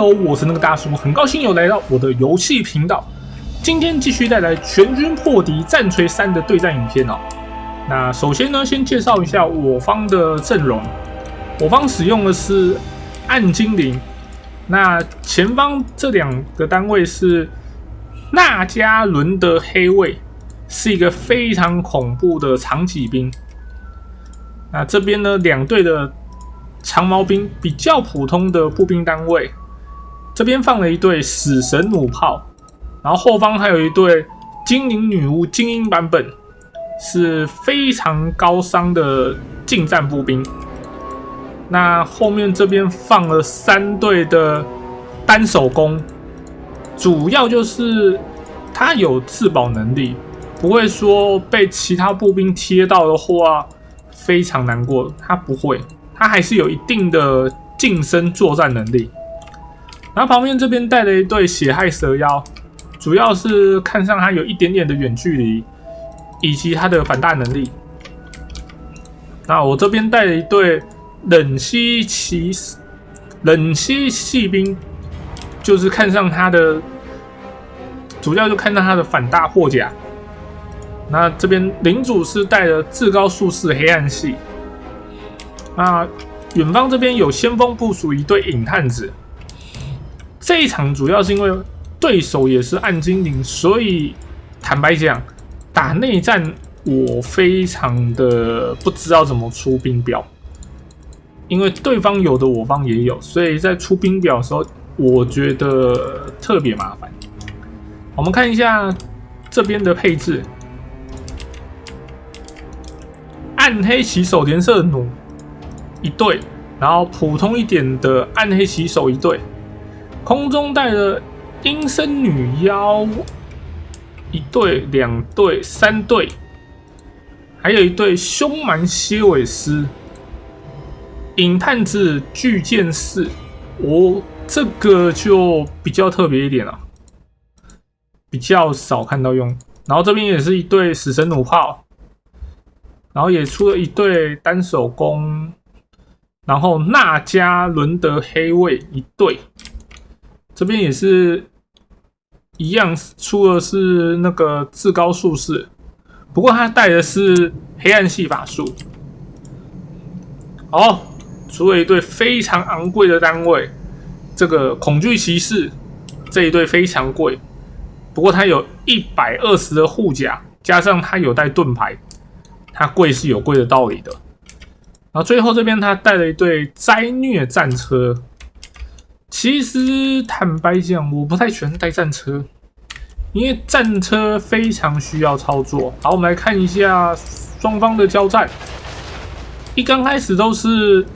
Hello， 我是那個大叔，很高興又來到我的遊戲頻道。今天繼續帶來全軍破敵戰錘3的對戰影片哦。那首先呢，先介紹一下我方的陣容。我方使用的是暗精靈，那前方這兩個單位是納加倫的黑衛，是一個非常恐怖的長戟兵。那這邊呢，兩隊的長矛兵比較普通的步兵單位，這邊放了一隊死神弩炮，然後後方還有一隊精靈女巫精英版本，是非常高傷的近戰步兵。那後面這邊放了3隊的單手弓，主要就是它有自保能力，不會說被其他步兵貼到的話非常難過，它不會。他還是有一定的近身作戰能力，然後旁邊這邊帶了一隊血骸蛇妖，主要是看上他有一點點的遠距離，以及他的反大能力。那我這邊帶了一隊冷吸騎兵，就是看上他的，主要就看上他的反大破甲。那這邊領主是帶了至高術士黑暗系。那遠方這邊有先鋒部署一隊影探子，這一場主要是因為對手也是暗精靈，所以坦白講，打內戰我非常的不知道怎麼出兵表，因為對方有的我方也有，所以在出兵表的時候，我覺得特別麻煩。我們看一下這邊的配置，暗黑騎手連射弩一隊，然後普通一點的暗黑骑手一隊，空中带了陰森女妖一队、2队、3队，還有一隊凶蠻蠍尾獅，影探子巨劍士，這個就比較特別一點了，比較少看到用。然後這邊也是一隊死神弩炮，然後也出了一隊單手弓。然後納加倫的黑衛一隊，這邊也是一樣出的是那個至高術士，不過他帶的是黑暗系法術。好，出了一隊非常昂貴的單位，這個恐懼騎士這一隊非常貴，不過他有120的護甲，加上他有帶盾牌，他貴是有貴的道理的。然後最後這邊他帶了一隊災虐戰車，其實坦白講，我不太喜歡帶戰車，因為戰車非常需要操作。好，我們來看一下雙方的交戰。一剛開始都是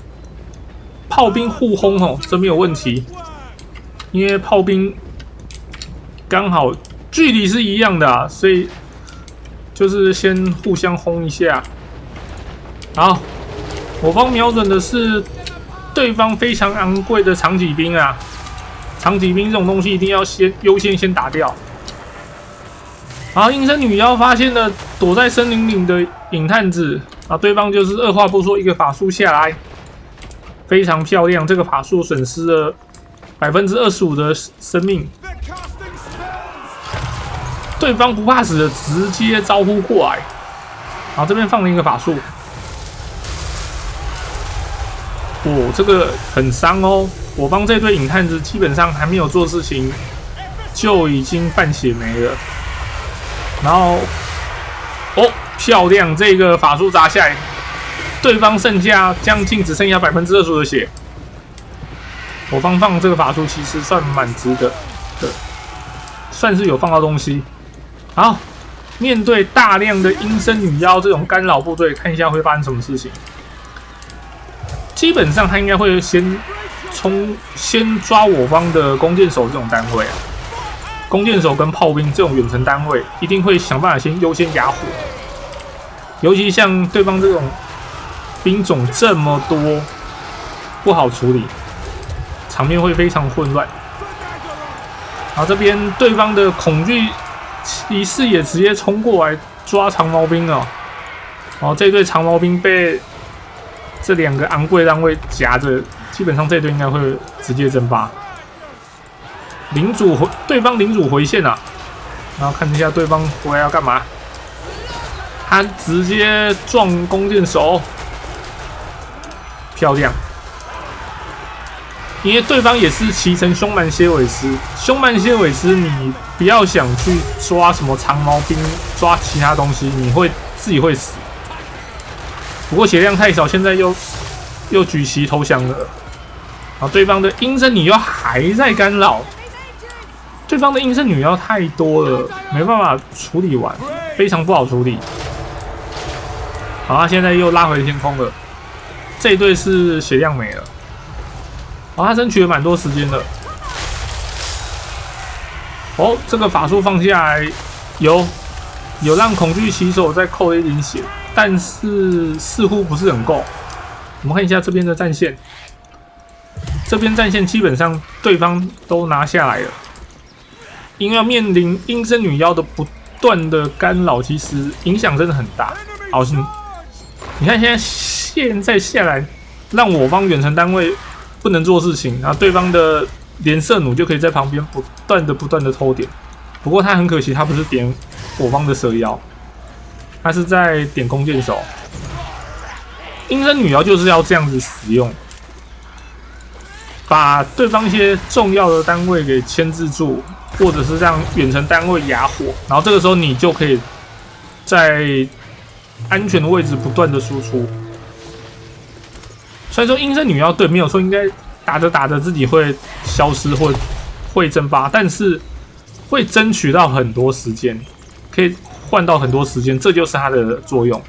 炮兵互轟哦，這沒有問題，因為炮兵剛好距離是一樣的啊，所以就是先互相轟一下。好。我方瞄準的是對方非常昂貴的長戟兵啊！長戟兵這種東西一定要優先打掉。然後陰森女妖發現了躲在森林裡的影探子，啊，對方就是二話不說一個法術下來，非常漂亮。這個法術損失了25%的生命，對方不怕死的直接招呼過來，然後這邊放了一個法術。這個很傷哦！我方這隊影探子基本上還沒有做事情，就已經半血沒了。然後，漂亮！這個法術砸下來，對方剩下將近只剩下25%的血。我方放這個法術其實算蠻值得的，算是有放到東西。好，面對大量的陰森女妖這種干擾部隊，看一下会發生什麼事情。基本上他應該會先抓我方的弓箭手這種單位啊，弓箭手跟炮兵這種遠程單位一定會想辦法先優先壓火，尤其像對方這種兵種這麼多，不好處理，場面會非常混亂。然後這邊對方的恐懼騎士也直接衝過來抓長矛兵了，然後這隊長矛兵被這2個昂貴單位夾着，基本上這隊應該會直接蒸發。對方領主回線啊，然後看一下對方回來要幹嘛。他直接撞弓箭手，漂亮。因为對方也是騎乘凶蠻蠍尾獅，凶蠻蠍尾獅你不要想去抓什麼長毛兵，抓其他東西，你自己會死。不過血量太少，現在又舉旗投降了。然後對方的陰森女妖還在干擾，對方的陰森女妖太多了，沒辦法處理完，非常不好處理。好，他現在又拉回天空了，這一隊是血量沒了。哦，他爭取了蠻多時間的。哦，這個法術放下來，有讓恐懼騎手再扣了一點血，但是似乎不是很夠。我們看一下這邊的戰線，這邊戰線基本上對方都拿下來了，因為要面臨陰森女妖的不斷的干擾，其實影響真的很大。好，你看現在下來，讓我方遠程單位不能做事情，然後對方的連射弩就可以在旁邊不斷的偷點。不過他很可惜，他不是點我方的蛇妖，他是在點弓箭手。陰森女妖就是要這樣子使用，把對方一些重要的單位給牽制住，或者是讓遠程單位啞火，然後這個時候你就可以在安全的位置不斷的輸出。雖然說陰森女妖對沒有說應該打着自己會消失或會蒸發，但是會爭取到很多時間，可以換到很多時間，這就是它的作用。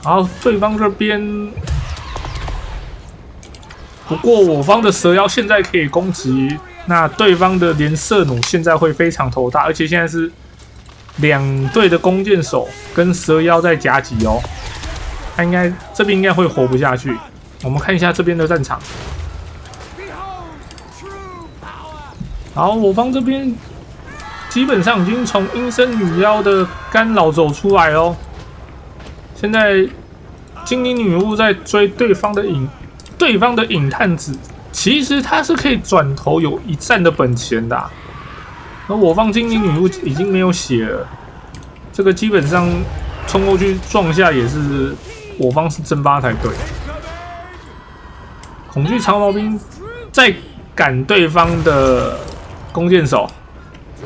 好，對方這邊，不過我方的蛇妖現在可以攻擊，那對方的連射弩現在會非常頭大，而且現在是兩隊的弓箭手跟蛇妖在夾擊哦。他這邊應該會活不下去。我們看一下這邊的戰場。好，我方這邊基本上已經從陰森女妖的干擾走出來哦。現在精靈女巫在追對方的影探子，其實他是可以轉頭有一戰的本錢的啊。而我方精靈女巫已經沒有血了，這個基本上衝過去撞下也是。我方是蒸發才對。恐懼長毛兵在趕對方的弓箭手，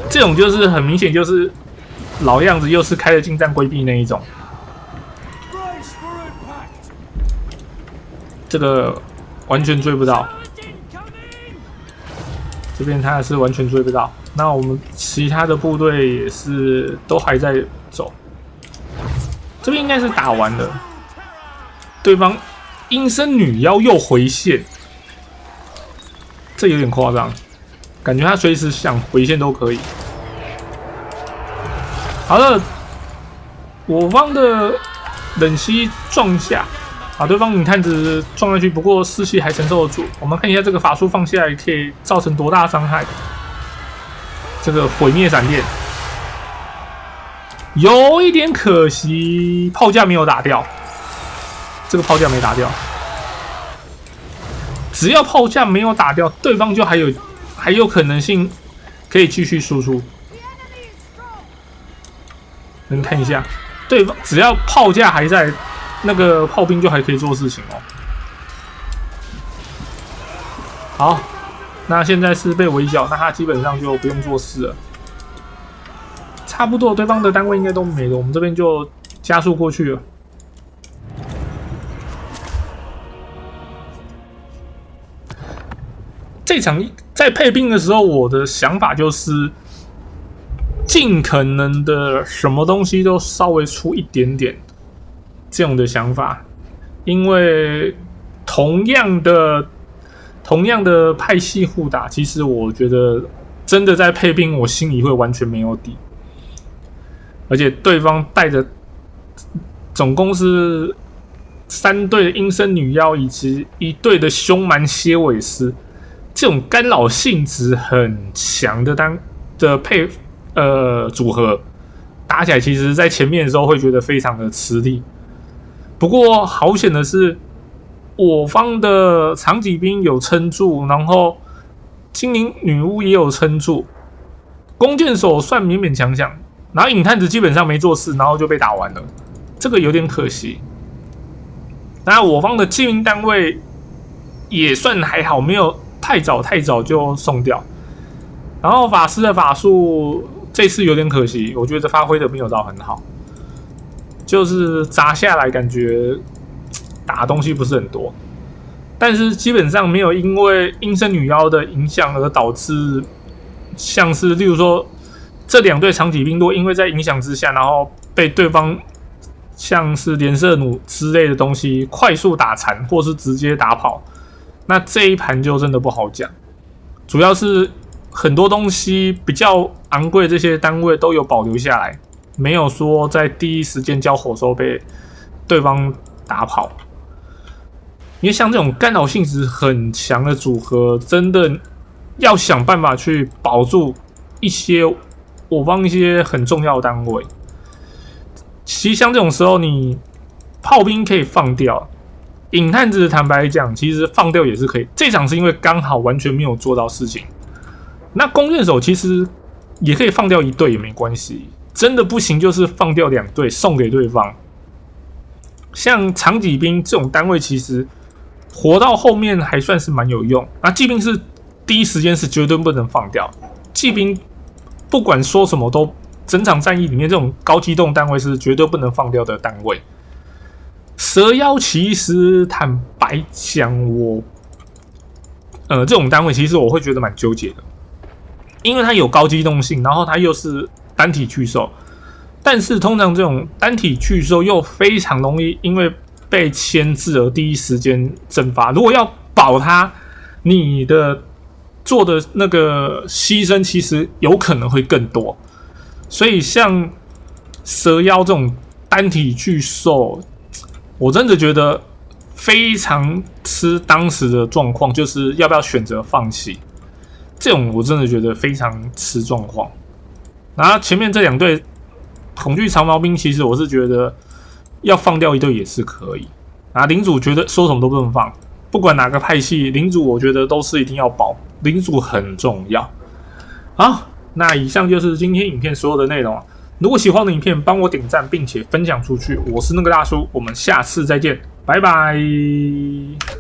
這種就是很明顯就是老樣子，又是開了近戰規避那一種。這個完全追不到，這邊他是完全追不到。那我們其他的部隊也是都還在走，這邊應該是打完了。對方陰森女妖又回線，這有點誇張，感覺他隨時想回線都可以。好了，我方的冷息撞下，把對方影探子撞下去，不過士氣還承受得住。我們看一下這個法術放下來可以造成多大傷害。這個毀滅閃電有一點可惜，炮架沒有打掉。這個炮架沒打掉，只要炮架沒有打掉，對方就還有可能性可以繼續輸出。能看一下，對方只要炮架還在，那個炮兵就還可以做事情哦。好，那現在是被圍剿，那他基本上就不用做事了。差不多，對方的單位應該都沒了，我們這邊就加速過去了。這場在配兵的時候，我的想法就是盡可能的什麼東西都稍微出一點點這種的想法，因為同樣的派系互打，其實我覺得真的在配兵，我心裡會完全沒有底，而且對方帶着總共是3隊的陰森女妖以及1隊的凶蠻蠍尾獅。這種干擾性質很強的組合，打起來其實在前面的時候會覺得非常的吃力。不過好險的是，我方的長戟兵有撐住，然後精靈女巫也有撐住，弓箭手算勉勉強強，然後影探子基本上沒做事，然後就被打完了，這個有點可惜。那我方的精靈單位也算還好，沒有太早就送掉。然後法師的法術這次有點可惜，我覺得發揮的沒有到很好，就是砸下來感覺打的東西不是很多，但是基本上沒有因為陰森女妖的影響而導致像是例如說這兩隊長戟兵都因為在影響之下，然後被對方像是連射弩之類的東西快速打殘，或是直接打跑，那這一盤就真的不好講。主要是很多東西比較昂貴，這些單位都有保留下來，沒有說在第一時間交火的時候被對方打跑。因為像這種干擾性質很強的組合，真的要想辦法去保住一些我方一些很重要的單位。其實像這種時候，你炮兵可以放掉，影探子坦白講，其實放掉也是可以。這場是因為剛好完全沒有做到事情。那弓箭手其實也可以放掉一隊也沒關係，真的不行就是放掉2隊送給對方。像長戟兵這種單位，其實活到後面還算是蠻有用。那騎兵是第一時間是絕對不能放掉，騎兵不管說什麼都。整場戰役裡面，這種高機動單位是絕對不能放掉的單位。蛇妖其實坦白講，這種單位其實我會覺得蠻糾結的，因為它有高機動性，然後它又是單體巨獸，但是通常這種單體巨獸又非常容易因為被牽制而第一時間蒸發。如果要保它，你的做的那個犧牲其實有可能會更多。所以像蛇妖這種單體巨獸，我真的覺得非常吃當時的狀況，就是要不要選擇放棄。這種我真的覺得非常吃狀況。然後前面這2隊恐懼長矛兵，其實我是覺得要放掉一隊也是可以。啊，領主覺得說什麼都不能放，不管哪個派系，領主我覺得都是一定要保，領主很重要。好。那以上就是今天影片所有的內容。如果喜歡我的影片，幫我點讚並且分享出去。我是那個大叔，我們下次再見，拜拜。